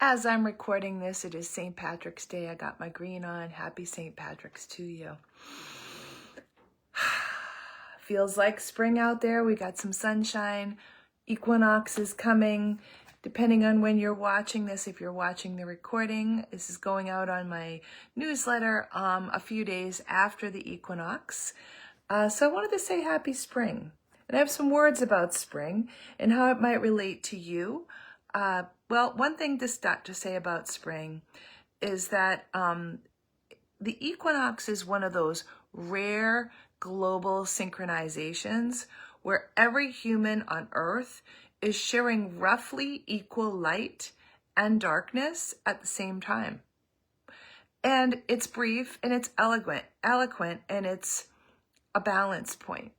As I'm recording this, it is St. Patrick's Day. I got my green on. Happy St. Patrick's to you. Feels like spring out there. We got some sunshine. Equinox is coming. Depending on when you're watching this, if you're watching the recording, this is going out on my newsletter a few days after the equinox. So I wanted to say happy spring. And I have some words about spring and how it might relate to you. Well, one thing to say about spring is that the equinox is one of those rare global synchronizations where every human on Earth is sharing roughly equal light and darkness at the same time. And it's brief and it's eloquent, and it's a balance point.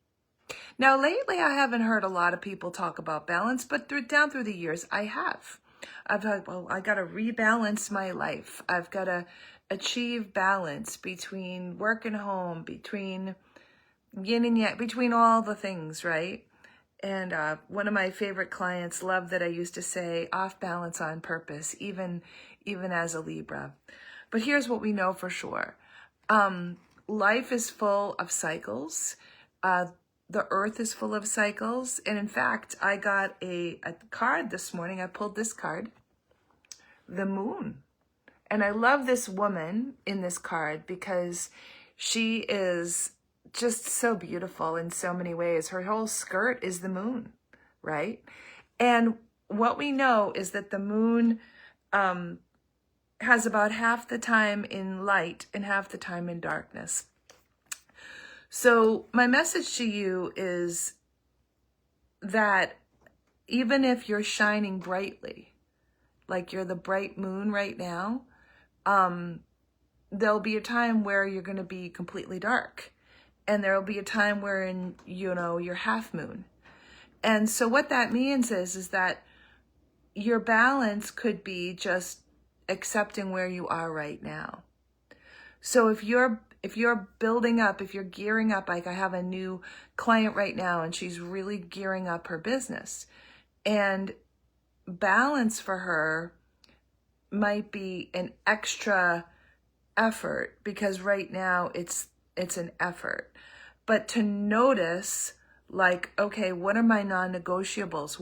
Now, lately, I haven't heard a lot of people talk about balance, but down through the years, I have. I've thought, well, I got to rebalance my life. I've got to achieve balance between work and home, between yin and yang, between all the things, right? And one of my favorite clients loved that I used to say, off balance on purpose, even as a Libra. But here's what we know for sure. Life is full of cycles. The earth is full of cycles. And in fact, I got a card this morning. I pulled this card, the moon. And I love this woman in this card because she is just so beautiful in so many ways. Her whole skirt is the moon, right? And what we know is that the moon has about half the time in light and half the time in darkness. So my message to you is that even if you're shining brightly, like you're the bright moon right now, there'll be a time where you're going to be completely dark. And there'll be a time wherein, you're half moon. And so what that means is that your balance could be just accepting where you are right now. So if you're building up, if you're gearing up, like I have a new client right now and she's really gearing up her business, and balance for her might be an extra effort because right now it's an effort. But to notice, like, okay, what are my non-negotiables?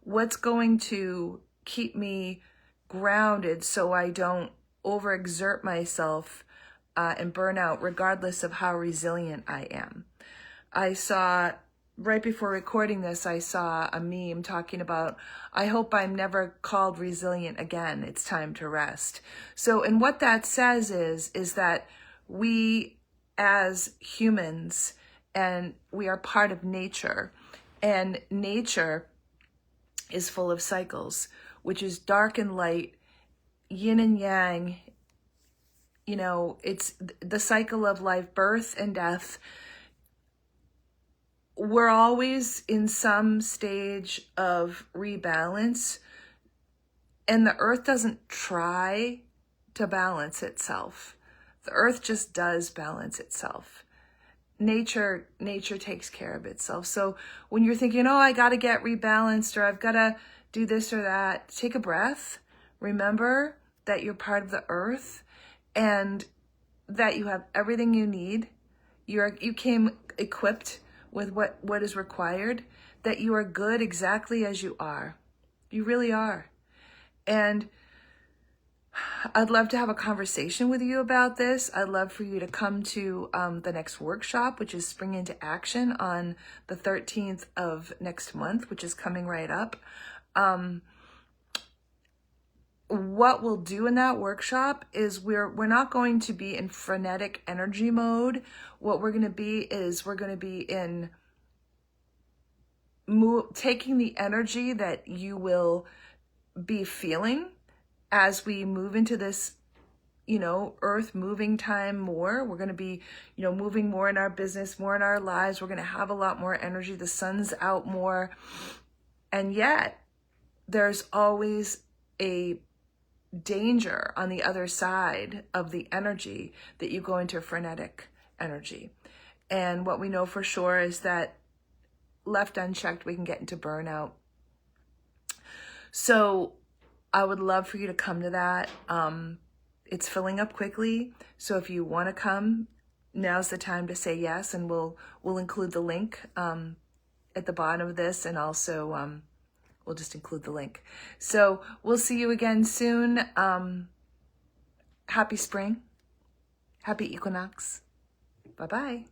What's going to keep me grounded so I don't overexert myself and burn out, regardless of how resilient I am. I saw, right before recording this, I saw a meme talking about, I hope I'm never called resilient again. It's time to rest. So, and what that says is that we as humans, and we are part of nature, and nature is full of cycles, which is dark and light, yin and yang. It's the cycle of life, birth and death. We're always in some stage of rebalance, and the earth doesn't try to balance itself. The earth just does balance itself. Nature takes care of itself. So when you're thinking, oh, I got to get rebalanced, or I've got to do this or that, take a breath. Remember that you're part of the earth, and that you have everything you need. You came equipped with what is required, that you are good exactly as you are. You really are. And I'd love to have a conversation with you about this. I'd love for you to come to the next workshop, which is Spring into Action, on the 13th of next month, which is coming right up. What we'll do in that workshop is we're not going to be in frenetic energy mode. What we're going to be is we're going to be in taking the energy that you will be feeling as we move into this, earth moving time more. We're going to be, moving more in our business, more in our lives. We're going to have a lot more energy. The sun's out more. And yet there's always a danger on the other side of the energy that you go into frenetic energy. And what we know for sure is that left unchecked, we can get into burnout. So I would love for you to come to that. It's filling up quickly, so if you want to come, now's the time to say yes, and we'll include the link at the bottom of this, and also we'll just include the link. So we'll see you again soon. Happy spring. Happy equinox. Bye-bye.